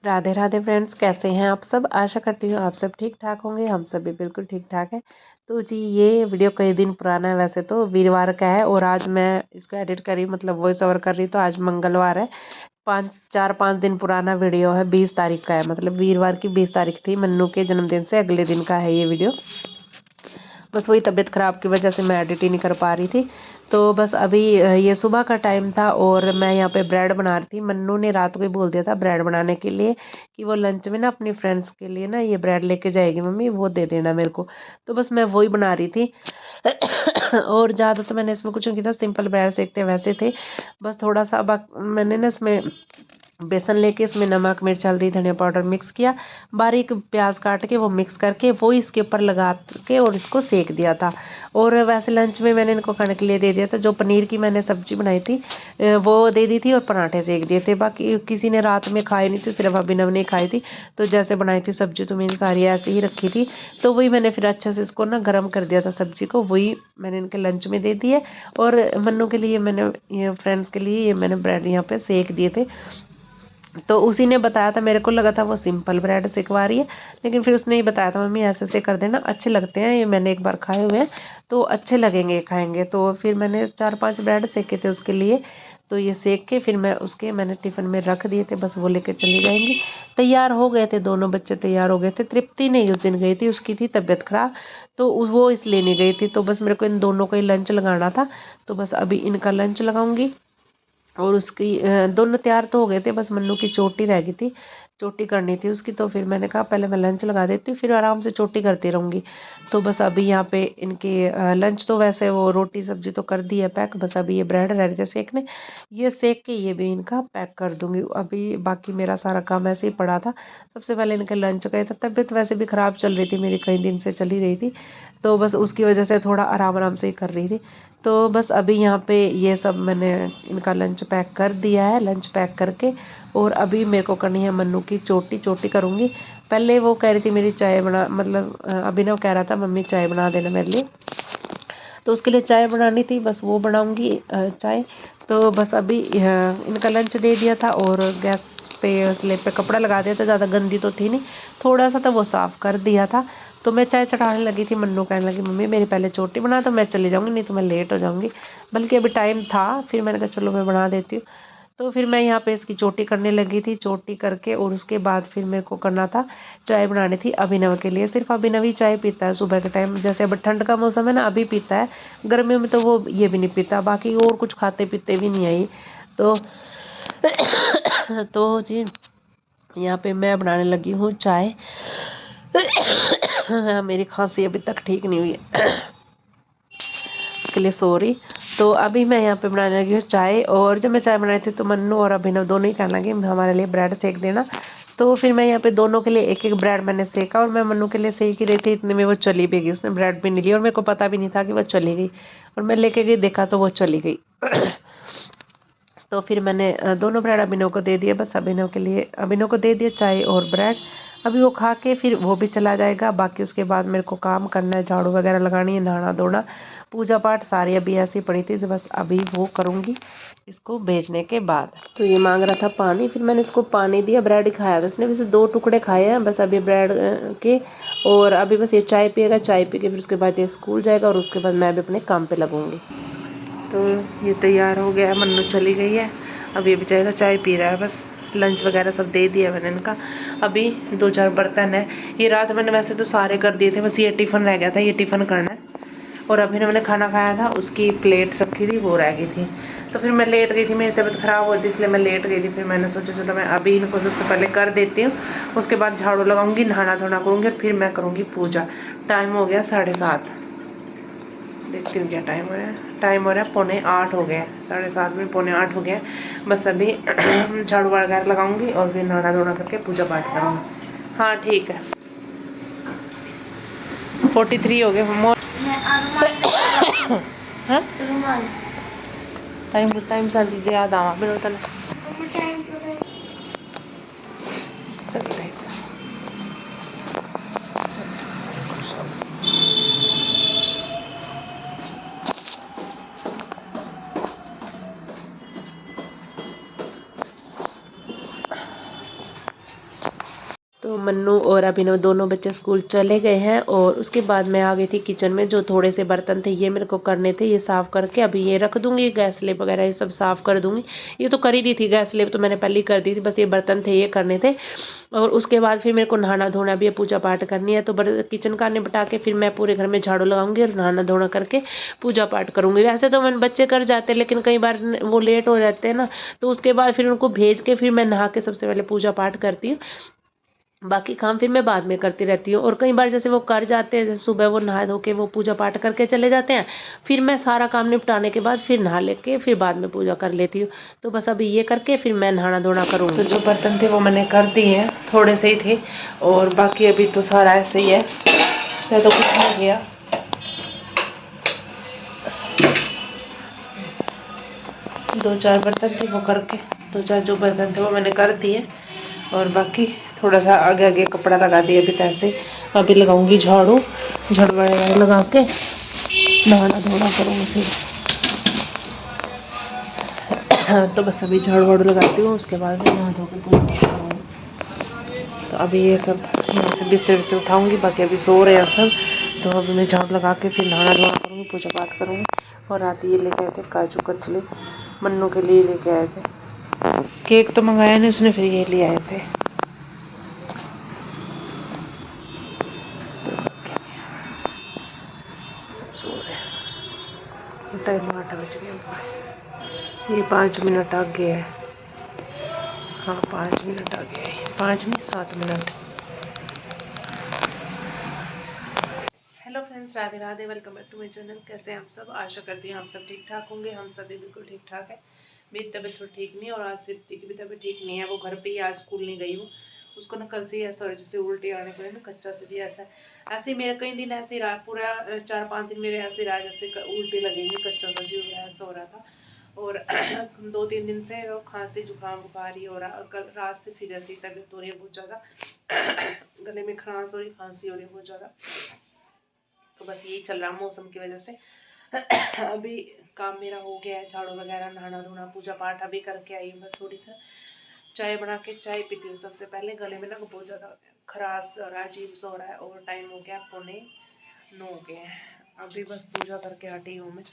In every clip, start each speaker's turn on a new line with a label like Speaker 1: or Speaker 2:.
Speaker 1: Radhe Radhe friends, कैसे हैं आप सब। आशा करती हूँ आप सब ठीक ठाक होंगे। हम सब भी बिल्कुल ठीक ठाक है। तो जी, ये वीडियो कई दिन पुराना है, वैसे तो वीरवार का है और आज मैं इसको एडिट करी, मतलब वॉइस ओवर कर रही। तो आज मंगलवार है। 5 दिन पुराना वीडियो है। 20 तारीख का है, मतलब वीरवार की 20 तारीख थी। मन्नू के जन्मदिन से अगले दिन का है ये वीडियो। बस वही तबीयत ख़राब की वजह से मैं एडिट ही नहीं कर पा रही थी। तो बस अभी ये सुबह का टाइम था और मैं यहाँ पे ब्रेड बना रही थी। मन्नू ने रात को ही बोल दिया था ब्रेड बनाने के लिए कि वो लंच में ना अपनी फ्रेंड्स के लिए ना ये ब्रेड लेके जाएगी मम्मी, वो दे देना मेरे को। तो बस मैं वही बना रही थी। और ज़्यादा तो मैंने इसमें कुछ नहीं किया था, सिंपल ब्रेड सेकते वैसे थे। बस थोड़ा सा मैंने ना इसमें बेसन लेके इसमें नमक मिर्च हल्दी धनिया पाउडर मिक्स किया, बारीक प्याज काट के वो मिक्स करके वो इसके ऊपर लगा के और इसको सेक दिया था। और वैसे लंच में मैंने इनको खाने के लिए दे दिया था। जो पनीर की मैंने सब्जी बनाई थी वो दे दी थी और पराठे सेक दिए थे। बाकी किसी ने रात में खाई नहीं थी, सिर्फ अभिनव ने खाई थी। तो जैसे बनाई थी सब्जी तो मैंने सारी ऐसे ही रखी थी। तो वही मैंने फिर अच्छे से इसको ना गर्म कर दिया था सब्जी को, वही मैंने इनके लंच में दे दी है। और मन्नू के लिए मैंने ये फ्रेंड्स के लिए ये मैंने ब्रेड यहाँ पे सेक दिए थे। तो उसी ने बताया था, मेरे को लगा था वो सिंपल ब्रेड सिकवा रही है, लेकिन फिर उसने ही बताया था मम्मी ऐसे ऐसे कर देना, अच्छे लगते हैं ये, मैंने एक बार खाए हुए हैं तो अच्छे लगेंगे खाएंगे। तो फिर मैंने 4-5 ब्रेड सेके थे उसके लिए। तो ये सेक के फिर मैंने टिफ़िन में रख दिए थे, बस वो लेके चली जाएंगी। तैयार हो गए थे, दोनों बच्चे तैयार हो गए थे। तृप्ति नहीं उस दिन गई थी, उसकी थी तबीयत खराब, तो वो इसलिए नहीं गई थी। तो बस मेरे को इन दोनों का ही लंच लगाना था। तो बस अभी इनका लंच लगाऊंगी। और उसकी दोनों तैयार तो हो गए थे, बस मन्नू की चोटी रह गई थी, चोटी करनी थी उसकी। तो फिर मैंने कहा पहले मैं लंच लगा देती हूँ, फिर आराम से चोटी करती रहूँगी। तो बस अभी यहाँ पे इनके लंच तो वैसे वो रोटी सब्जी तो कर दी है पैक, बस अभी ये ब्रेड रह रहे थे सेकने। ये सेक के ये भी इनका पैक कर दूँगी। अभी बाकी मेरा सारा काम ऐसे ही पड़ा था। सबसे पहले इनके लंच गए था। तबीयत वैसे भी ख़राब चल रही थी मेरी, कई दिन से चली रही थी। तो बस उसकी वजह से थोड़ा आराम आराम से ही कर रही थी। तो बस अभी यहाँ पे ये सब मैंने इनका लंच पैक कर दिया है। लंच पैक करके और अभी मेरे को करनी है मन्नू की चोटी, चोटी करूँगी। पहले वो कह रही थी मेरी चाय बना, मतलब अभिनव कह रहा था मम्मी चाय बना देना मेरे लिए। तो उसके लिए चाय बनानी थी, बस वो बनाऊँगी चाय। तो बस अभी इनका लंच दे दिया था और गैस पे स्लेब पे कपड़ा लगा दिया था। ज़्यादा गंदी तो थी नहीं, थोड़ा सा तो वो साफ़ कर दिया था। तो मैं चाय चढ़ाने लगी थी, मन्नू कहने लगी मम्मी मेरी पहले चोटी बना, तो मैं चली जाऊँगी नहीं तो मैं लेट हो जाऊँगी। बल्कि अभी टाइम था, फिर मैंने कहा चलो मैं बना देती हूँ। तो फिर मैं यहाँ पे इसकी चोटी करने लगी थी। चोटी करके और उसके बाद फिर मेरे को करना था, चाय बनानी थी अभिनव के लिए। सिर्फ अभिनव ही चाय पीता है सुबह के टाइम, जैसे अब ठंड का मौसम है ना अभी पीता है, गर्मियों में तो वो ये भी नहीं पीता, बाकी और कुछ खाते पीते भी नहीं है ये। तो तो जी यहाँ पे मैं बनाने लगी हूँ चाय। मेरी खांसी अभी तक ठीक नहीं हुई है, उसके लिए सॉरी। तो अभी मैं यहाँ पे बनाने लगी हूँ चाय। और जब मैं चाय बनाई थी तो मन्नू और अभिनव दोनों ही कहने लगे हमारे लिए ब्रेड सेक देना। तो फिर मैं यहाँ पे दोनों के लिए एक एक ब्रेड मैंने सेका और मैं मन्नू के लिए सेक ही रही थी, इतने में वो चली भी गई। उसने ब्रेड भी नहीं ली और मेरे को पता भी नहीं था कि वो चली गई, और मैं लेके गई देखा तो वो चली गई। तो फिर मैंने दोनों ब्रेड अभिनव को दे दिए। बस अभिनव को दे दिए चाय और ब्रेड। अभी वो खा के फिर वो भी चला जाएगा। बाकी उसके बाद मेरे को काम करना है, झाड़ू वगैरह लगानी है, नहाना धोना, पूजा पाठ सारी अभी ऐसी पड़ी थी। बस अभी वो करूँगी इसको भेजने के बाद। तो ये मांग रहा था पानी, फिर मैंने इसको पानी दिया। ब्रेड ही खाया था इसने, वैसे 2 टुकड़े खाए हैं बस अभी ब्रेड के। और अभी बस ये चाय पिएगा, चाय पी के फिर उसके बाद ये स्कूल जाएगा और उसके बाद मैं भी अपने काम पे लगूँगी। तो ये तैयार हो गया है, मन्नू चली गई है। अब ये बेचारा चाय पी रहा है। बस लंच वगैरह सब दे दिया मैंने इनका। अभी 2-4 बर्तन है, ये रात मैंने वैसे तो सारे कर दिए थे, बस ये टिफ़िन रह गया था, ये टिफ़िन करना है। और अभी मैंने खाना खाया था, उसकी प्लेट रखी थी वो रह गई थी। तो फिर मैं लेट गई थी, मेरी तबीयत ख़राब हो रही थी इसलिए मैं लेट गई थी। फिर मैंने सोचा चलो मैं अभी इनको सबसे पहले कर देती हूँ, उसके बाद झाड़ू लगाऊंगी, नहाना धोना करूँगी और फिर मैं करूँगी पूजा। टाइम हो गया 7:30, देखती हूँ क्या टाइम हो रहा है। टाइम हो रहा है 7:45 हो गया, 7:30 में 7:45 हो गया। बस अभी झाड़ू वगैरह लगाऊंगी और फिर नहाना धोना करके पूजा पाठ करूँगी। हाँ ठीक है, 43 हो गए। हाँ टाइम सारी चीज़ें याद आवा मेरे तले चल। तो मन्नू और अभिनव दोनों बच्चे स्कूल चले गए हैं और उसके बाद मैं आ गई थी किचन में। जो थोड़े से बर्तन थे ये मेरे को करने थे, ये साफ़ करके अभी ये रख दूंगी। गैस स्लेब वगैरह ये सब साफ़ कर दूंगी। ये तो कर ही दी थी, गैस स्लेब तो मैंने पहले ही कर दी थी, बस ये बर्तन थे ये करने थे। और उसके बाद फिर मेरे को नहाना धोना भी है, पूजा पाठ करनी है। तो किचन का निपटा के फिर मैं पूरे घर में झाड़ू लगाऊंगी और नहाना धोना करके पूजा पाठ करूंगी। वैसे तो मैंने बच्चे कर जाते हैं, लेकिन कई बार वो लेट हो जाते हैं ना, तो उसके बाद फिर उनको भेज के फिर मैं नहा के सबसे पहले पूजा पाठ करती हूँ। बाकी काम फिर मैं बाद में करती रहती हूँ। और कई बार जैसे वो कर जाते हैं, जैसे सुबह वो नहा धो के वो पूजा पाठ करके चले जाते हैं, फिर मैं सारा काम निपटाने के बाद फिर नहा लेके फिर बाद में पूजा कर लेती हूँ। तो बस अभी ये करके फिर मैं नहाना धोना करूँगी। तो जो बर्तन थे वो मैंने कर दिए हैं, थोड़े से ही थे और बाकी अभी तो सारा ऐसे ही है, तो कुछ नहीं गया। दो चार बर्तन थे वो करके, दो चार जो बर्तन थे वो मैंने कर दिए और बाकी थोड़ा सा आगे आगे कपड़ा लगा दिया अभी तैसे। अभी लगाऊंगी झाड़ू, झाड़ू वगैरह लगा के नहाना धोना करूँगी फिर। तो बस अभी झाड़ू वाड़ू लगाती हूँ, उसके बाद फिर नहा धो के पूजा पाठ करूँगी। तो अभी ये सब यहाँ से बिस्तर बिस्तर उठाऊँगी, बाकी अभी सो रहे हैं सब। तो अभी मैं झाड़ू लगा के फिर नहाना धोना करूँगी, पूजा पाठ करूँगी। और रात ये लेके आए थे काजू कतली, मन्नू के लिए लेके आए थे। केक तो मंगाया नहीं उसने, फिर ये ले आए थे। सो रहे, टाइम 8 बज गए, ये 5 मिनट आगे है। हाँ 5 मिनट आगे है, 5 नहीं 7 मिनट। Hello friends, Radhe Radhe, welcome back to my channel. कैसे हैं आप सब? आशा करती हूँ आप सब ठीक ठाक होंगे। हम सभी बिल्कुल ठीक ठाक है। मेरी तबीयत थोड़ी ठीक नहीं है और आज तृप्ति की भी तबीयत ठीक नहीं है। वो घर पे ही, आज स्कूल नहीं गई वो। उसको ना कल से ही ऐसा हो रहा है जैसे उल्टे आने को है ना, कच्चा सा जी ऐसा। ऐसे ही मेरे कई दिन ऐसे रहा, पूरा 4-5 दिन मेरे ऐसे रहा जैसे उल्टे लगेंगे, कच्चा सा जी ऐसा हो रहा था। और 2-3 दिन से खांसी जुकाम बुखार ही हो रहा। और कल रात से फिर ऐसी तबीयत हो रही है बहुत ज़्यादा। गले में खरांस हो रही, खांसी हो रही है बहुत ज़्यादा। तो बस यही चल रहा मौसम की वजह से। अभी काम मेरा हो गया है, झाड़ू वगैरह, नहाना धोना, पूजा पाठ अभी करके आई हूँ। बस थोड़ी सा चाय बना के चाय पीती हूँ सबसे पहले। गले में ना बहुत ज़्यादा खराश और अजीब सा हो रहा है और टाइम हो गया 8:45 हो गए हैं। अभी बस पूजा करके हटी हूँ मैं।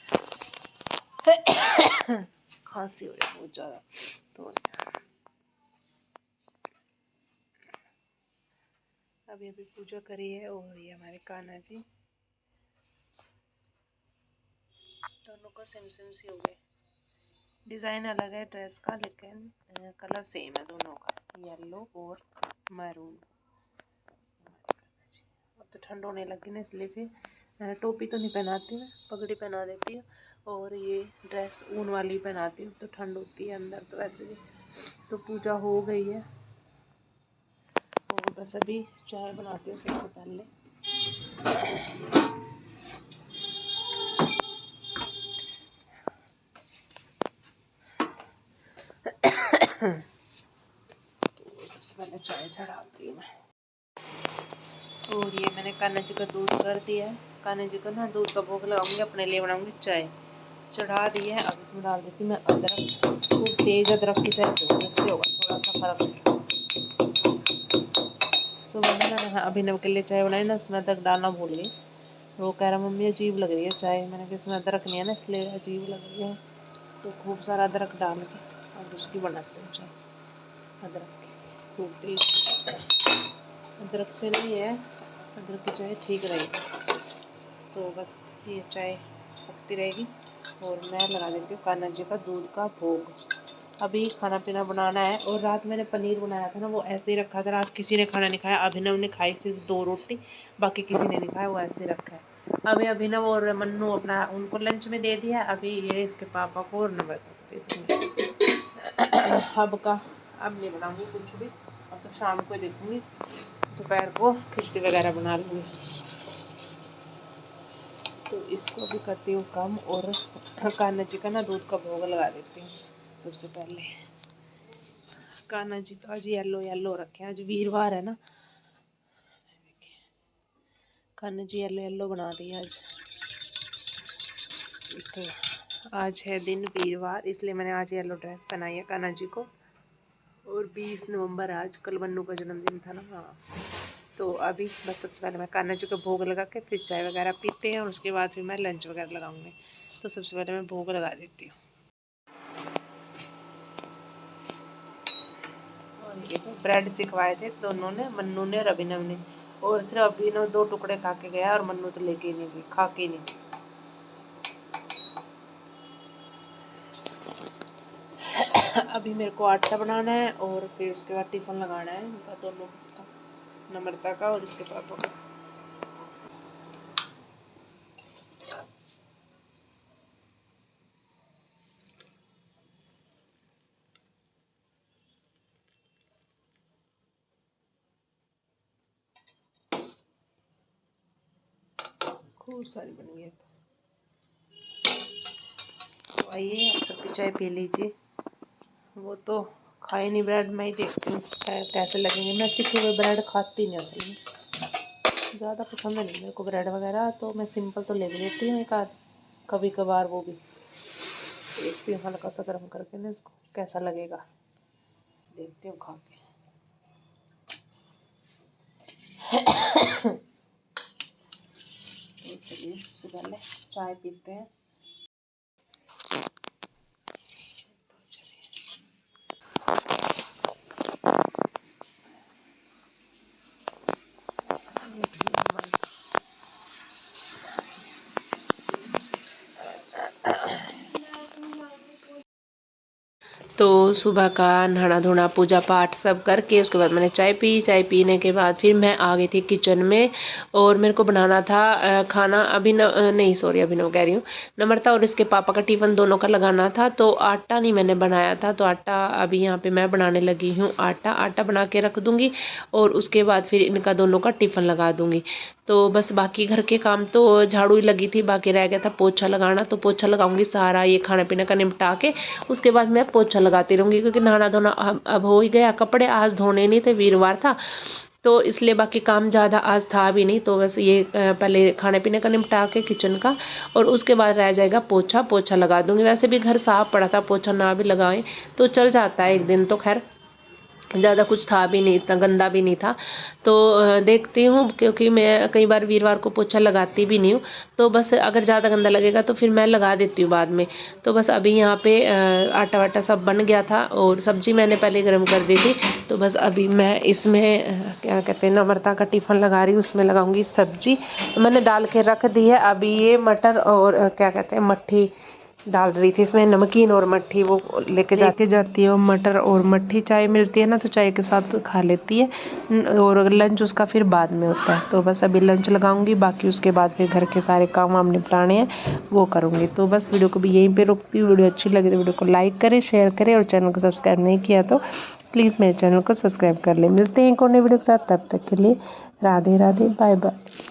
Speaker 1: खांसी हो रही है बहुत ज़्यादा। तो अभी अभी पूजा करी है और ये हमारे कान्हा जी, दोनों को सेम सेम सी हो गए। डिज़ाइन अलग है ड्रेस का, लेकिन कलर सेम है दोनों का, येलो और मैरून। अब तो ठंड होने लगी ना, इसलिए फिर टोपी तो नहीं पहनाती मैं, पगड़ी पहना देती हूँ और ये ड्रेस ऊन वाली पहनाती हूँ, तो ठंड होती है अंदर। तो वैसे भी तो पूजा हो गई है और बस अभी चाय बनाती हूँ सबसे पहले। तो सबसे पहले चाय चढ़ाती हूँ मैं। और ये मैंने कान्हा जी का दूध कर दिया है। कान्हा जी का ना दूध का भोग लगाऊंगी, अपने लिए बनाऊंगी चाय। चढ़ा दी है, अब इसमें डाल देती हूँ मैं अदरक। खूब तेज़ अदरक की चाय पीऊँगी, उससे होगा थोड़ा सा फर्क। सुबह में मैंने अभिनव के लिए चाय बनाई ना, उसमें अदरक डालना भूल गई। वो कह रहा मम्मी अजीब लग रही है चाय। मैंने कहा इसमें अदरक नहीं है ना, इसलिए अजीब लग रही है। तो खूब सारा अदरक डाल के और उसकी बनाती हूँ चाय। अदरक की खूब तेज, अदरक से नहीं है, अदरक की चाय ठीक रहेगी। तो बस ये चाय पकती रहेगी और मैं लगा देती हूँ कान्हा जी का दूध का भोग। अभी खाना पीना बनाना है। और रात मैंने पनीर बनाया था ना, वो ऐसे ही रखा था। रात किसी ने खाना नहीं खाया, अभिनव ने खाई सिर्फ 2 रोटी, बाकी किसी ने नहीं खाया, वो ऐसे ही रखा है। अभी अभिनव और मन्नू अपना उनको लंच में दे दिया। अभी ये इसके पापा को और नम्रता को दे दूँगी। अब नहीं बनाऊँगी कुछ भी, अब तो शाम को ही देखूँगी, दोपहर को खिचड़ी वगैरह बना लूँगी। तो इसको भी करती हूँ कम और कान्हा जी का ना दूध का भोग लगा देती हूँ सबसे पहले। कान्हा जी तो आज येलो येलो रखे हैं, आज वीरवार है ना। कान्हा जी येलो येलो बना दिए आज। तो आज है दिन वीरवार, इसलिए मैंने आज येलो ड्रेस पहनाई है कान्हा जी को। और 20 नवंबर आज, कल मन्नू का जन्मदिन था ना। हाँ, तो अभी बस सबसे पहले मैं कान्हा जी को भोग लगा के फिर चाय वगैरह पीते हैं और उसके बाद फिर मैं लंच वगैरह लगाऊंगी। तो सबसे पहले मैं भोग लगा देती हूँ। और ये तो ब्रेड सिखवाए थे दोनों ने, मन्नू ने और अभिनव ने। और सिर्फ अभिनव 2 टुकड़े खा के गया और मन्नू तो लेके ही नहीं गई, खा के नहीं। अभी मेरे को आटा बनाना है और फिर उसके बाद टिफ़िन लगाना है इनका दोनों का, नम्रता का और इसके पापा का। खूब सारी बन गई है। तो आइए आप सब भी चाय पी लीजिए। वो तो खाए नहीं ब्रेड, मैं ही देखती हूँ कैसे लगेंगे। मैं सीखे हुए ब्रेड खाती नहीं असल में, ज़्यादा पसंद नहीं मेरे को ब्रेड वगैरह। तो मैं सिंपल तो ले भी लेती हूँ एक आध, कभी कभार वो भी देखती हूँ हल्का सा गर्म करके ना इसको कैसा लगेगा, देखती हूँ खा के। तो चलिए सबसे पहले चाय पीते हैं। तो सुबह का नहाना धोना पूजा पाठ सब करके उसके बाद मैंने चाय पी। चाय पीने के बाद फिर मैं आ गई थी किचन में और मेरे को बनाना था खाना। नहीं सॉरी, अभिनव कह रही हूँ, नम्रता और इसके पापा का टिफ़िन दोनों का लगाना था। तो आटा नहीं मैंने बनाया था, तो आटा अभी यहाँ पे मैं बनाने लगी हूँ। आटा बना के रख दूँगी और उसके बाद फिर इनका दोनों का टिफ़िन लगा दूँगी। तो बस बाकी घर के काम तो झाड़ू ही लगी थी, बाकी रह गया था पोछा लगाना। तो पोछा लगाऊंगी सारा ये खाने पीने का निपटा के, उसके बाद मैं पोछा लगाती रहूँगी क्योंकि नहाना धोना अब हो ही गया। कपड़े आज धोने नहीं थे, वीरवार था तो इसलिए बाकी काम ज़्यादा आज था भी नहीं। तो बस ये पहले खाने पीने का निपटा के किचन का और उसके बाद रह जाएगा पोछा लगा दूँगी। वैसे भी घर साफ़ पड़ा था, पोछा ना भी लगाएं तो चल जाता है एक दिन। तो खैर ज़्यादा कुछ था भी नहीं, इतना गंदा भी नहीं था। तो देखती हूँ क्योंकि मैं कई बार वीरवार को पोछा लगाती भी नहीं हूँ। तो बस अगर ज़्यादा गंदा लगेगा तो फिर मैं लगा देती हूँ बाद में। तो बस अभी यहाँ पे आटा वाटा सब बन गया था और सब्ज़ी मैंने पहले गर्म कर दी थी। तो बस अभी मैं इसमें क्या कहते हैं, नम्रता का टिफ़िन लगा रही हूँ, उसमें लगाऊंगी सब्ज़ी। मैंने डाल के रख दी है। अभी ये मटर और क्या कहते हैं मट्ठी डाल रही थी इसमें, नमकीन और मट्ठी वो लेके जाती है। और मटर और मट्ठी चाय मिलती है ना तो चाय के साथ खा लेती है। और लंच उसका फिर बाद में होता है। तो बस अभी लंच लगाऊंगी, बाकी उसके बाद फिर घर के सारे काम वाम निपटाने हैं वो करूँगी। तो बस वीडियो को भी यहीं पे रुकती हूँ। वीडियो अच्छी लगी तो वीडियो को लाइक करें, शेयर करें और चैनल को सब्सक्राइब नहीं किया तो प्लीज़ मेरे चैनल को सब्सक्राइब कर लें। मिलते हैं एक और नई वीडियो के साथ, तब तक के लिए राधे राधे, बाय बाय।